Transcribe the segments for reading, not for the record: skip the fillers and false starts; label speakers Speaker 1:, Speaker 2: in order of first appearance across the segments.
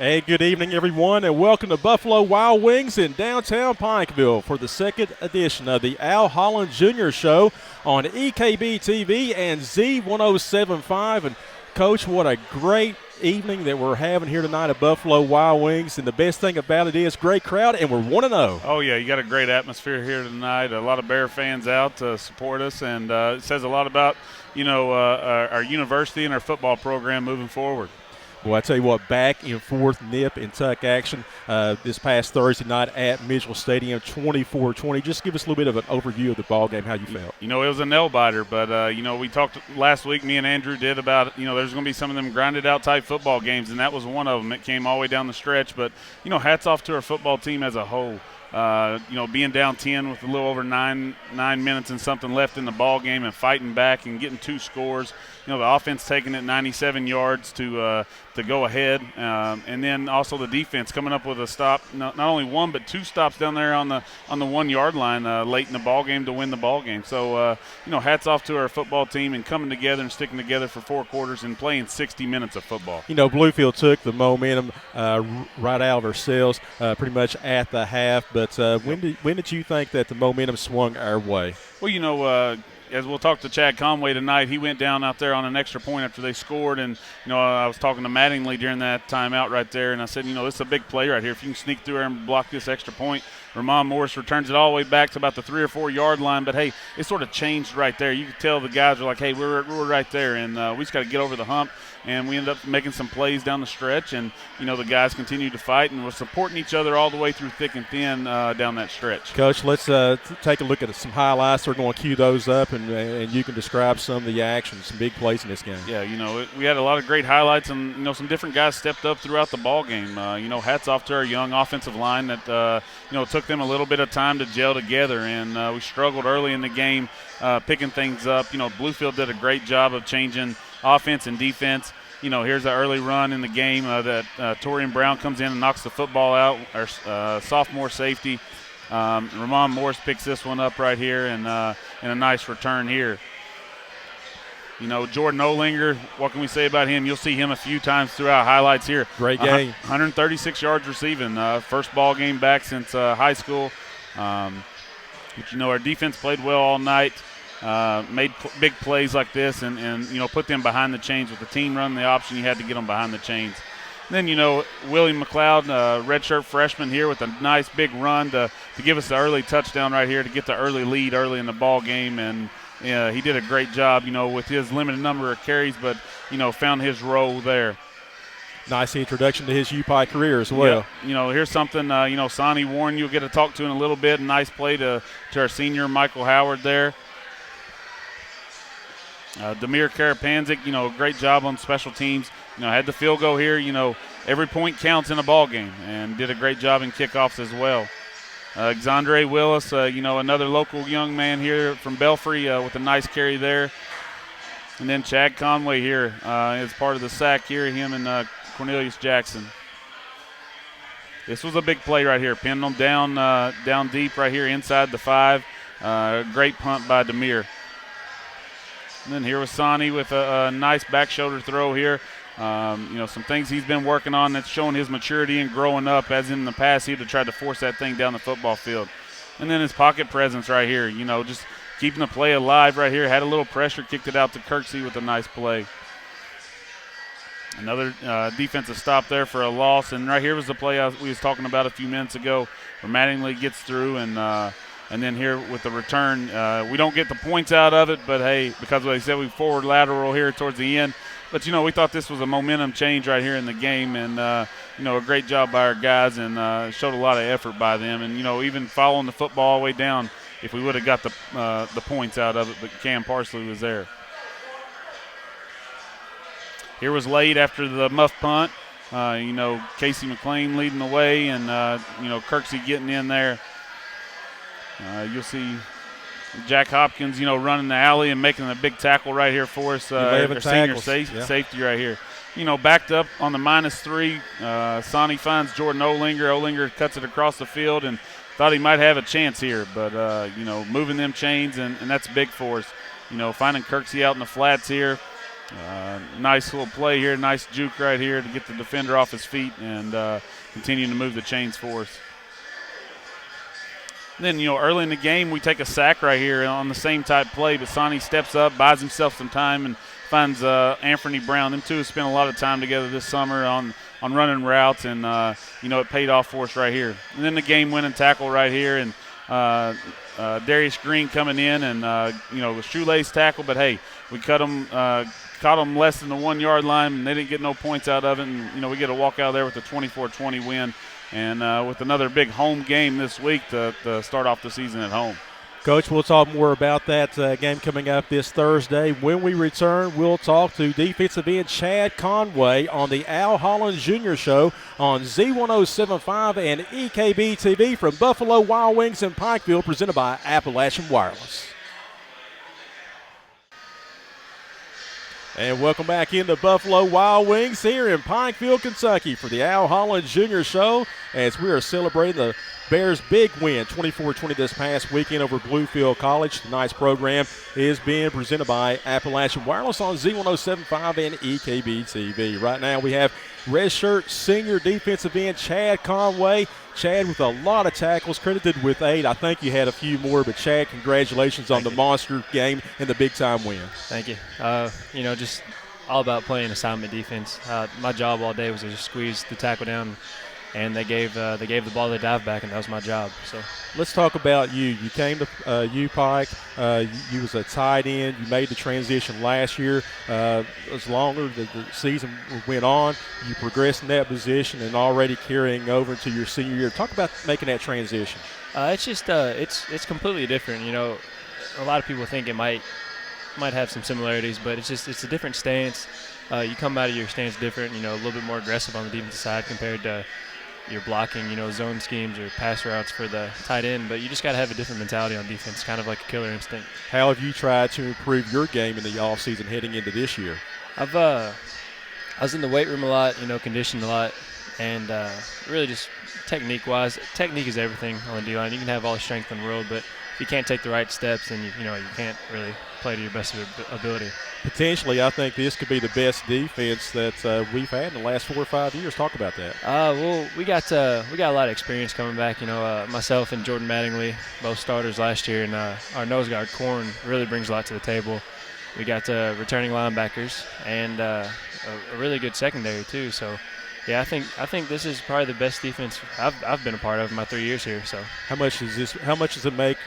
Speaker 1: Hey, good evening, everyone, and welcome to Buffalo Wild Wings in downtown Pikeville for the second edition of the Al Holland Jr. Show on EKB TV and Z1075. And, Coach, what a great evening that we're having here tonight at Buffalo Wild Wings. And the best thing about it is great crowd, and we're 1-0.
Speaker 2: Oh, yeah, you got a great atmosphere here tonight. A lot of Bear fans out to support us, and it says a lot about, our university and our football program moving forward.
Speaker 1: Well, I tell you what, back and forth nip and tuck action this past Thursday night at Mitchell Stadium, 24-20. Just give us a little bit of an overview of the ball game, how you felt.
Speaker 2: It was a nail-biter, but, we talked last week, me and Andrew did about, there's going to be some of them grinded-out type football games, and that was one of them. It came all the way down the stretch, but, hats off to our football team as a whole. Being down 10 with a little over nine minutes and something left in the ball game and fighting back and getting two scores. The offense taking it 97 yards to go ahead, and then also the defense coming up with a stop, not only one but two stops down there on the 1 yard line late in the ball game to win the ball game. So hats off to our football team and coming together and sticking together for 4 quarters and playing 60 minutes of football.
Speaker 1: Bluefield took the momentum right out of ourselves pretty much at the half. But when did you think that the momentum swung our way?
Speaker 2: Well, as we'll talk to Chad Conway tonight, he went down out there on an extra point after they scored. And, I was talking to Mattingly during that timeout right there, and I said, this is a big play right here. If you can sneak through there and block this extra point, Ramon Morris returns it all the way back to about the 3 or 4 yard line. But, hey, it sort of changed right there. You could tell the guys were like, hey, we're right there, and we just got to get over the hump. And we ended up making some plays down the stretch, and, the guys continued to fight, and we're supporting each other all the way through thick and thin down that stretch.
Speaker 1: Coach, let's take a look at some highlights. We're going to cue those up, and you can describe some of the action, some big plays in this game.
Speaker 2: Yeah, we had a lot of great highlights, and, some different guys stepped up throughout the ball game. Hats off to our young offensive line that, took them a little bit of time to gel together, and we struggled early in the game picking things up. Bluefield did a great job of changing offense and defense. Here's an early run in the game that Torian Brown comes in and knocks the football out, our sophomore safety. Ramon Morris picks this one up right here, and a nice return here. Jordan Olinger, what can we say about him? You'll see him a few times throughout highlights here.
Speaker 1: Great game.
Speaker 2: 136 yards receiving, first ball game back since high school. But, our defense played well all night. Made big plays like this and put them behind the chains. With the team running the option, you had to get them behind the chains. And then, William McLeod, redshirt freshman here with a nice big run to give us the early touchdown right here to get the early lead early in the ball game. And he did a great job, with his limited number of carries, but, found his role there.
Speaker 1: Nice introduction to his UPI career as well.
Speaker 2: Yeah. Here's something, Sonny Warren you'll get to talk to in a little bit. A nice play to our senior Michael Howard there. Demir Karapanzik, great job on special teams. Had the field goal here. Every point counts in a ball game, and did a great job in kickoffs as well. Xandre Willis, another local young man here from Belfry with a nice carry there. And then Chad Conway here as part of the sack here, him and Cornelius Jackson. This was a big play right here. Pinned them down deep right here inside the 5. Great punt by Demir. And then here was Sonny with a nice back shoulder throw here. Some things he's been working on that's showing his maturity and growing up, as in the past he'd have tried to force that thing down the football field. And then his pocket presence right here, just keeping the play alive right here. Had a little pressure, kicked it out to Kirksey with a nice play. Another defensive stop there for a loss. And right here was the play we was talking about a few minutes ago where Mattingly gets through and then here with the return, we don't get the points out of it, but, hey, because they said we forward lateral here towards the end. But, we thought this was a momentum change right here in the game, and, a great job by our guys, and showed a lot of effort by them. And, even following the football all the way down, if we would have got the points out of it, but Cam Parsley was there. Here was late after the muff punt. Casey McLean leading the way, and, Kirksey getting in there. You'll see Jack Hopkins, running the alley and making a big tackle right here for us. Our senior safety right here. Backed up on the -3. Sonny finds Jordan Olinger. Olinger cuts it across the field and thought he might have a chance here. But, moving them chains, and that's big for us. Finding Kirksey out in the flats here. Nice little play here, nice juke right here to get the defender off his feet and continue to move the chains for us. Then, early in the game, we take a sack right here on the same type play, but Sonny steps up, buys himself some time, and finds Anthony Brown. Them two have spent a lot of time together this summer on running routes, and, it paid off for us right here. And then the game-winning tackle right here, and Darius Green coming in, and, the shoelace tackle, but, hey, we caught them less than the 1 yard line, and they didn't get no points out of it, and, we get a walk out of there with a 24-20 win. And with another big home game this week to start off the season at home.
Speaker 1: Coach, we'll talk more about that game coming up this Thursday. When we return, we'll talk to defensive end Chad Conway on the Al Holland Jr. Show on Z1075 and EKB TV from Buffalo Wild Wings in Pikeville, presented by Appalachian Wireless. And welcome back into Buffalo Wild Wings here in Pikeville, Kentucky for the Al Holland Jr. Show as we are celebrating the Bears' big win, 24-20 this past weekend over Bluefield College. Tonight's program is being presented by Appalachian Wireless on Z1075 and EKB TV. Right now we have redshirt senior defensive end Chad Conway. Chad with a lot of tackles, credited with 8. I think you had a few more, but Chad, congratulations on the monster game and the big-time win.
Speaker 3: Thank you. Just all about playing assignment defense. My job all day was to just squeeze the tackle down, and they gave the ball to the dive back, and that was my job. So
Speaker 1: let's talk about you. You came to U-Pike. You was a tight end. You made the transition last year. As longer the season went on, you progressed in that position and already carrying over into your senior year. Talk about making that transition.
Speaker 3: It's just it's completely different. A lot of people think it might have some similarities, but it's a different stance. You come out of your stance different. A little bit more aggressive on the defensive side compared to your blocking, zone schemes or pass routes for the tight end, but you just got to have a different mentality on defense, kind of like a killer instinct.
Speaker 1: How have you tried to improve your game in the offseason heading into this year?
Speaker 3: I was in the weight room a lot, conditioned a lot, and really just technique-wise, technique is everything on the D-line. You can have all the strength in the world, but if you can't take the right steps, then you can't really play to your best ability. Potentially,
Speaker 1: I think this could be the best defense that we've had in the last 4 or 5 years. Talk about that.
Speaker 3: Well, we got a lot of experience coming back. Myself and Jordan Mattingly, both starters last year, and our nose guard Corn really brings a lot to the table. We got returning linebackers and a really good secondary too. So, yeah, I think this is probably the best defense I've been a part of in my 3 years here. So,
Speaker 1: how much does it make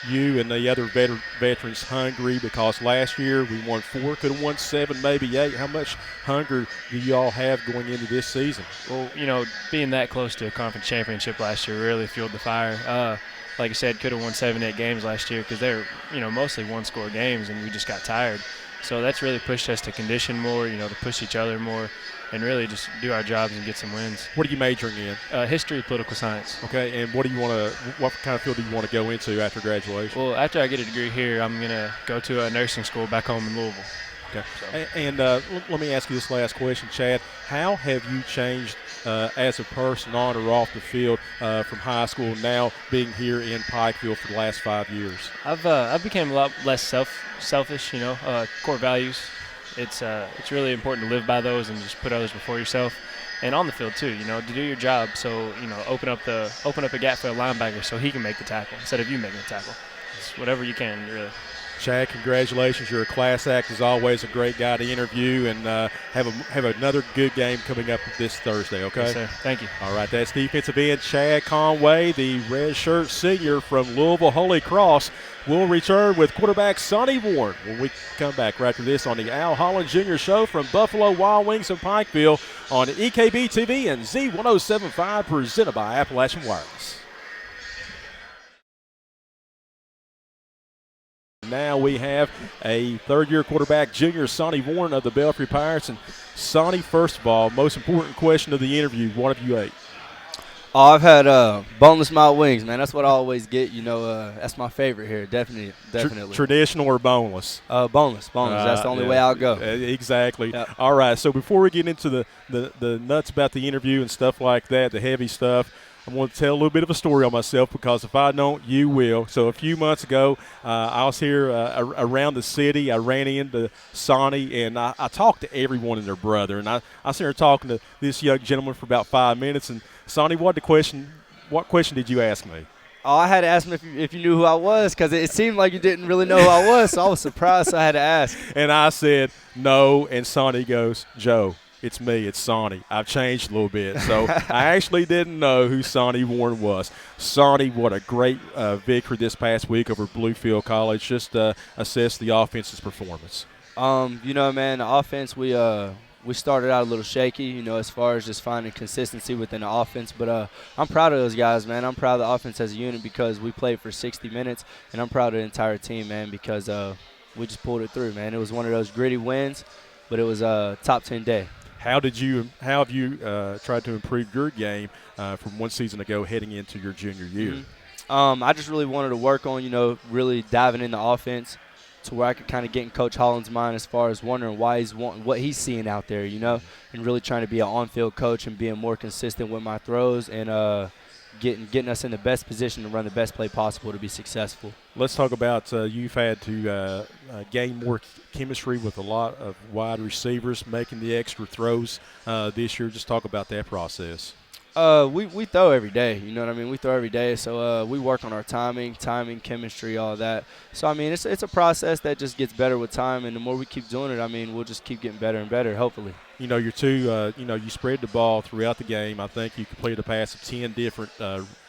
Speaker 1: you and the other veterans hungry? Because last year we won 4, could have won 7, maybe 8. How much hunger do you all have going into this season?
Speaker 3: Well, being that close to a conference championship last year really fueled the fire. Like I said, could have won 7, 8 games last year because they're mostly one-score games, and we just got tired. So that's really pushed us to condition more, to push each other more, and really just do our jobs and get some wins.
Speaker 1: What are you majoring in?
Speaker 3: History, political science.
Speaker 1: Okay, and what kind of field do you want to go into after graduation?
Speaker 3: Well, after I get a degree here, I'm going to go to a nursing school back home in Louisville.
Speaker 1: Okay. So. And let me ask you this last question, Chad. How have you changed as a person on or off the field from high school now being here in Pikeville for the last 5 years?
Speaker 3: I've become a lot less selfish, core values. It's really important to live by those and just put others before yourself. And on the field too, to do your job. So, open up a gap for a linebacker so he can make the tackle instead of you making the tackle. It's whatever you can, really.
Speaker 1: Chad, congratulations. You're a class act. As always, a great guy to interview, and have another good game coming up this Thursday, okay?
Speaker 3: Yes, sir. Thank you.
Speaker 1: All right, that's defensive end Chad Conway, the redshirt senior from Louisville Holy Cross. We'll return with quarterback Sonny Warren when we come back right after this on the Al Holland Jr. Show from Buffalo Wild Wings in Pikeville on EKB TV and Z1075, presented by Appalachian Wireless. Now we have a third-year quarterback, junior Sonny Warren of the Belfry Pirates. And Sonny, first of all, most important question of the interview, what have you ate?
Speaker 4: Oh, I've had boneless mild wings, man. That's what I always get. That's my favorite here. Definitely.
Speaker 1: Traditional or boneless?
Speaker 4: Boneless. That's the only way I'll go.
Speaker 1: Exactly.
Speaker 4: Yep.
Speaker 1: All right. So before we get into the nuts about the interview and stuff like that, the heavy stuff, I'm going to tell a little bit of a story on myself because if I don't, you will. So a few months ago, I was here around the city. I ran into Sonny, and I talked to everyone and their brother. And I was here talking to this young gentleman for about 5 minutes. And Sonny, what question did you ask me?
Speaker 4: Oh, I had to ask him if you knew who I was because it seemed like you didn't really know who I was, so I was surprised, so I had to ask.
Speaker 1: And I said, no, and Sonny goes, Joe, it's me, it's Sonny. I've changed a little bit. So I actually didn't know who Sonny Warren was. Sonny, what a great victory this past week over Bluefield College. Just assess the offense's performance.
Speaker 4: Man, the offense, we started out a little shaky, as far as just finding consistency within the offense. But I'm proud of those guys, man. I'm proud of the offense as a unit because we played for 60 minutes, and I'm proud of the entire team, man, because we just pulled it through, man. It was one of those gritty wins, but it was a top 10 day.
Speaker 1: How have you tried to improve your game from one season ago heading into your junior year?
Speaker 4: Mm-hmm. I just really wanted to work on, really diving in the offense to where I could kind of get in Coach Holland's mind as far as wondering why he's wanting what he's seeing out there, and really trying to be an on-field coach and being more consistent with my throws and getting us in the best position to run the best play possible to be successful.
Speaker 1: Let's talk about you've had to gain more chemistry with a lot of wide receivers making the extra throws this year. Just talk about that process.
Speaker 4: We throw every day, you know what I mean? We throw every day, so we work on our timing, chemistry, all that. So, I mean, it's a process that just gets better with time, and the more we keep doing it, I mean, we'll just keep getting better and better, hopefully.
Speaker 1: Your two, you spread the ball throughout the game. I think you completed a pass of 10 different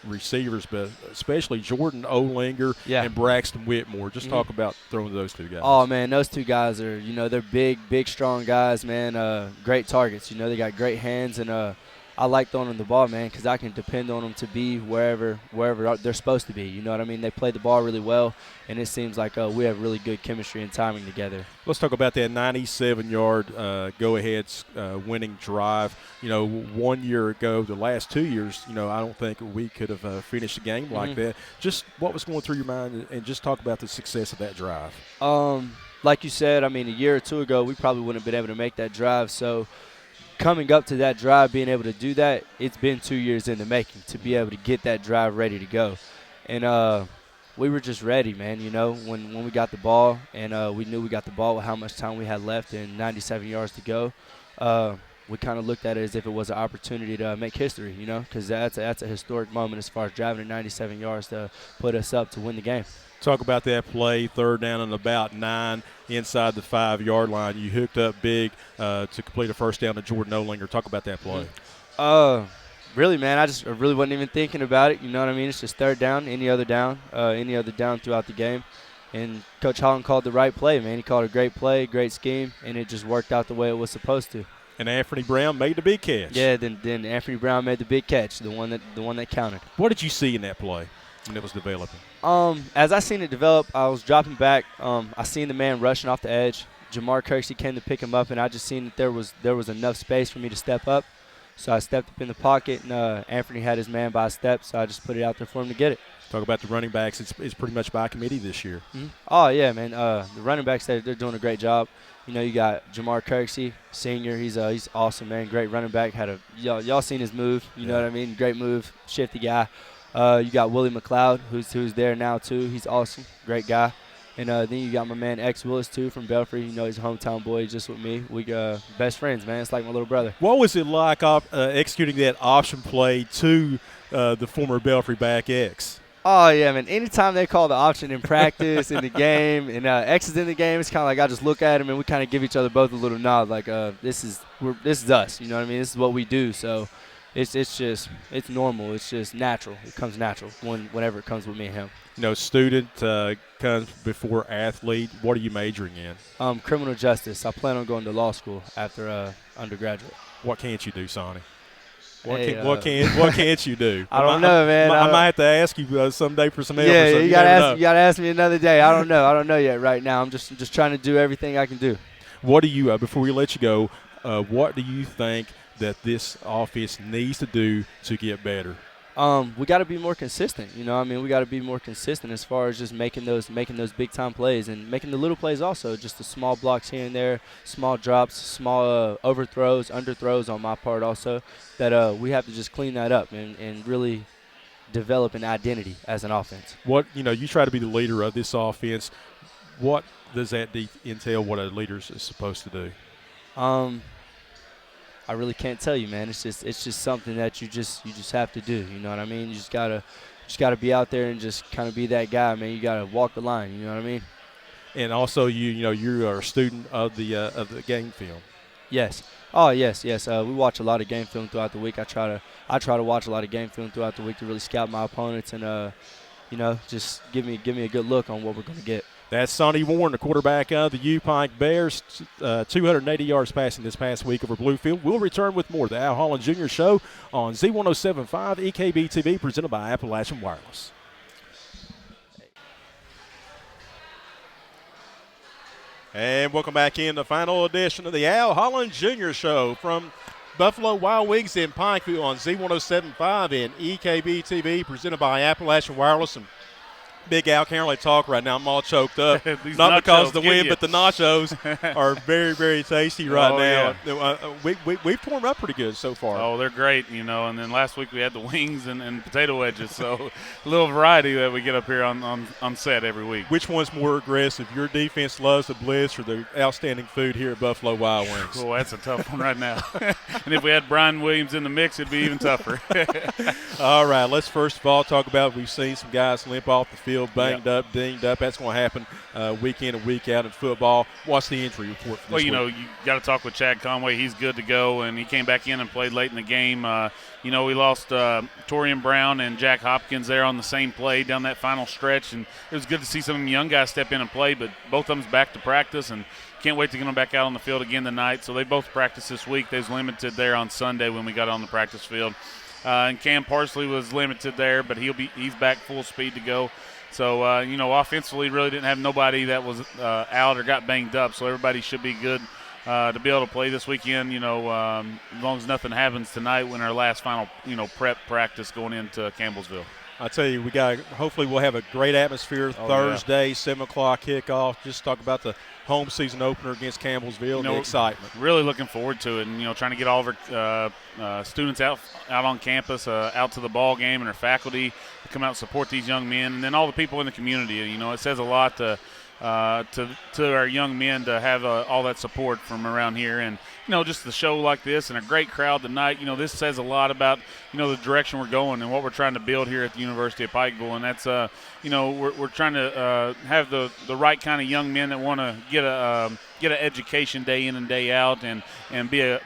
Speaker 1: receivers, but especially Jordan Olinger and Braxton Whitmore. Just talk about throwing those two guys.
Speaker 4: Oh, man, those two guys are, they're big, strong guys, man. Great targets. They got great hands, and I like throwing them the ball, man, because I can depend on them to be wherever they're supposed to be. You know what I mean? They play the ball really well, and it seems like we have really good chemistry and timing together.
Speaker 1: Let's talk about that 97-yard go-ahead winning drive. 1 year ago, the last 2 years, I don't think we could have finished a game like that. Just what was going through your mind, and just talk about the success of that drive.
Speaker 4: Like you said, I mean, a year or two ago, we probably wouldn't have been able to make that drive, so – coming up to that drive, being able to do that, it's been 2 years in the making to be able to get that drive ready to go. And we were just ready, man, when we got the ball, and we knew we got the ball with how much time we had left and 97 yards to go. We kind of looked at it as if it was an opportunity to make history, because that's a historic moment as far as driving 97 yards to put us up to win the game.
Speaker 1: Talk about that play, 3rd down and about 9 inside the 5-yard line. You hooked up big to complete a first down to Jordan Olinger. Talk about that play.
Speaker 4: Really, man, I really wasn't even thinking about it. You know what I mean? It's just 3rd down, any other down throughout the game. And Coach Holland called the right play, man. He called a great play, great scheme, and it just worked out the way it was supposed to.
Speaker 1: And Anthony Brown made the big catch.
Speaker 4: Yeah, then Anthony Brown made the big catch, the one that counted.
Speaker 1: What did you see in that play when it was developing?
Speaker 4: As I seen it develop, I was dropping back. I seen the man rushing off the edge. Jamar Kirksey came to pick him up, and I just seen that there was enough space for me to step up. So I stepped up in the pocket, and Anthony had his man by a step, so I just put it out there for him to get it.
Speaker 1: Talk about the running backs. It's pretty much by committee this year.
Speaker 4: Mm-hmm. Oh, yeah, man. The running backs, they're doing a great job. You got Jamar Kirksey, senior. He's awesome, man. Great running back. Y'all seen his move. You know what I mean? Great move, shifty guy. You got Willie McLeod, who's there now too. He's awesome, great guy. And then you got my man X Willis too from Belfry. He's a hometown boy, just with me. We best friends, man. It's like my little brother.
Speaker 1: What was it like executing that option play to the former Belfry back X?
Speaker 4: Oh yeah, man. Anytime they call the option in practice, in the game, and X is in the game, it's kind of like I just look at him and we kind of give each other both a little nod, like this is us. You know what I mean? This is what we do. So. It's normal. It's just natural. It comes natural whenever it comes with me and him.
Speaker 1: Student comes before athlete. What are you majoring in?
Speaker 4: Criminal justice. I plan on going to law school after undergraduate.
Speaker 1: What can't you do, Sonny? What can't you do?
Speaker 4: I don't know, man.
Speaker 1: I might have to ask you someday for some help.
Speaker 4: Yeah,
Speaker 1: or something.
Speaker 4: you gotta ask me another day. I don't know yet. Right now, I'm just trying to do everything I can do.
Speaker 1: What do you? Before we let you go, what do you think that this offense needs to do to get better?
Speaker 4: We got to be more consistent. You know, I mean, we got to be more consistent as far as just making those big time plays and making the little plays also. Just the small blocks here and there, small drops, small overthrows, underthrows on my part also. That we have to just clean that up and really develop an identity as an offense.
Speaker 1: You try to be the leader of this offense. What does that entail? What a leader is supposed to do?
Speaker 4: I really can't tell you, man. It's just something that you just have to do. You know what I mean? You just gotta be out there and just kind of be that guy, man. You gotta walk the line. You know what I mean?
Speaker 1: And also, you are a student of the game film.
Speaker 4: Yes. Oh, yes. We watch a lot of game film throughout the week. I try to watch a lot of game film throughout the week to really scout my opponents and just give me a good look on what we're gonna get.
Speaker 1: That's Sonny Warren, the quarterback of the U-Pike Bears, 280 yards passing this past week over Bluefield. We'll return with more of the Al Holland Jr. Show on Z107.5 EKB TV, presented by Appalachian Wireless. And welcome back in the final edition of the Al Holland Jr. Show from Buffalo Wild Wings in Pikeville on Z107.5 and EKB TV, presented by Appalachian Wireless. And Big Al can't really talk right now. I'm all choked up. Not because of the wind, but the nachos are very, very tasty right now. Yeah. We've torn them up pretty good so far.
Speaker 2: Oh, they're great, And then last week we had the wings and potato wedges. So a little variety that we get up here on set every week.
Speaker 1: Which one's more aggressive? Your defense loves the blitz or the outstanding food here at Buffalo Wild Wings?
Speaker 2: Oh, that's a tough one right now. And if we had Brian Williams in the mix, it'd be even tougher.
Speaker 1: All right, let's first of all talk about we've seen some guys limp off the field. Banged up, dinged up. That's going to happen week in and week out in football. What's the injury report for this week?
Speaker 2: You got to talk with Chad Conway. He's good to go, and he came back in and played late in the game. We lost Torian Brown and Jack Hopkins there on the same play down that final stretch, and it was good to see some of them young guys step in and play, but both of them's back to practice, and can't wait to get them back out on the field again tonight. So they both practiced this week. They was limited there on Sunday when we got on the practice field. And Cam Parsley was limited there, but he's back full speed to go. So, offensively really didn't have nobody that was out or got banged up, so everybody should be good to be able to play this weekend, as long as nothing happens tonight when our last final, prep practice going into Campbellsville.
Speaker 1: I tell you, hopefully we'll have a great atmosphere Thursday, 7 o'clock kickoff. Just talk about the home season opener against Campbellsville and the excitement.
Speaker 2: Really looking forward to it, and, trying to get all of our students out on campus, out to the ball game, and our faculty to come out and support these young men, and then all the people in the community. It says a lot to our young men to have all that support from around here, and just the show like this and a great crowd tonight. This says a lot about the direction we're going and what we're trying to build here at the University of Pikeville, and that's we're trying to have the right kind of young men that want to get an education day in and day out and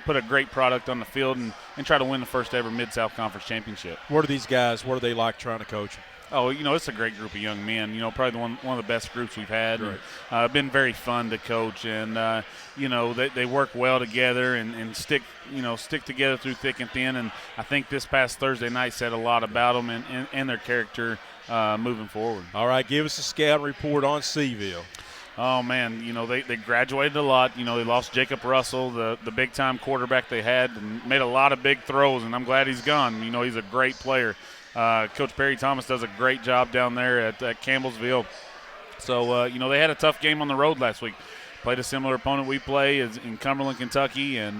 Speaker 2: put a great product on the field and try to win the first ever Mid-South Conference championship.
Speaker 1: What are these guys? What are they like trying to coach them?
Speaker 2: Oh, it's a great group of young men. Probably one of the best groups we've had.
Speaker 1: Right.
Speaker 2: Been very fun to coach, and they work well together and stick together through thick and thin. And I think this past Thursday night said a lot about them and their character moving forward.
Speaker 1: All right, give us a scout report on Seville.
Speaker 2: Oh, man, they graduated a lot. They lost Jacob Russell, the big-time quarterback they had, and made a lot of big throws, and I'm glad he's gone. He's a great player. Coach Perry Thomas does a great job down there at Campbellsville. So, they had a tough game on the road last week. Played a similar opponent we play in Cumberland, Kentucky, and,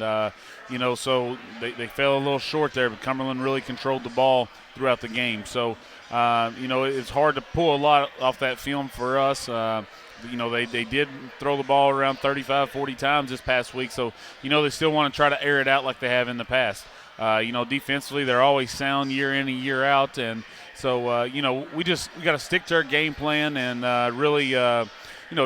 Speaker 2: so they fell a little short there, but Cumberland really controlled the ball throughout the game. So, it's hard to pull a lot off that film for us. They did throw the ball around 35, 40 times this past week, so, they still want to try to air it out like they have in the past. Defensively, they're always sound year in and year out, and so, we got to stick to our game plan and really,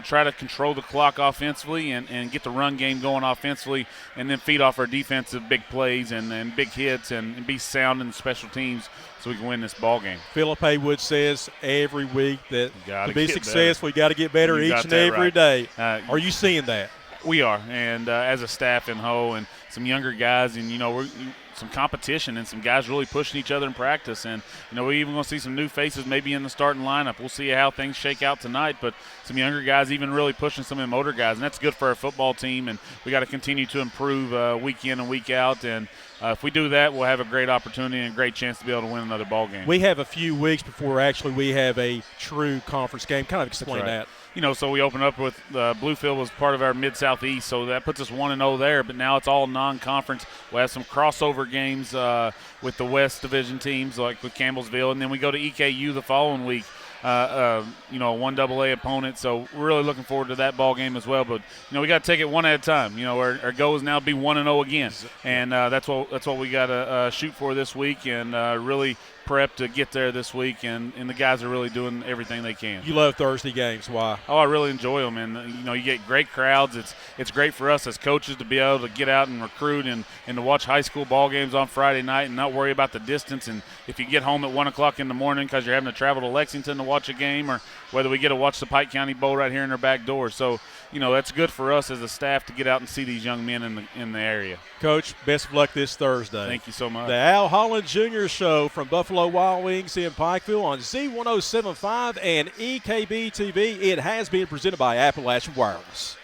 Speaker 2: try to control the clock offensively and get the run game going offensively and then feed off our defensive big plays and big hits and be sound in the special teams so we can win this ball game.
Speaker 1: Philip Haywood says every week that to be successful,
Speaker 2: you
Speaker 1: got to get better each and every day. Are you seeing that?
Speaker 2: We are, and as a staff in Ho, and some younger guys, and we're some competition and some guys really pushing each other in practice. And we're even going to see some new faces maybe in the starting lineup. We'll see how things shake out tonight, but some younger guys even really pushing some of the older guys, and that's good for our football team. And we got to continue to improve week in and week out. And if we do that, we'll have a great opportunity and a great chance to be able to win another ball game.
Speaker 1: We have a few weeks before actually we have a true conference game. Kind of explain that.
Speaker 2: So we open up with Bluefield was part of our Mid-Southeast, so that puts us 1-0 there. But now it's all non-conference. We'll have some crossover games with the West Division teams, like with Campbellsville, and then we go to EKU the following week. A 1AA opponent, so we're really looking forward to that ball game as well. But we got to take it one at a time. Our goal is now to be 1-0 again, and that's what we got to shoot for this week, and really prep to get there this week. And the guys are really doing everything they can.
Speaker 1: You love Thursday games. Why?
Speaker 2: Oh, I really enjoy them, and you get great crowds. It's great for us as coaches to be able to get out and recruit and to watch high school ball games on Friday night and not worry about the distance. And if you get home at 1 o'clock in the morning because you're having to travel to Lexington to watch a game, or whether we get to watch the Pike County Bowl right here in our back door. So, that's good for us as a staff to get out and see these young men in the area.
Speaker 1: Coach, best of luck this Thursday.
Speaker 2: Thank you so much.
Speaker 1: The Al Holland Jr. Show from Buffalo Wild Wings in Pikeville on Z1075 and EKB TV. It has been presented by Appalachian Wireless.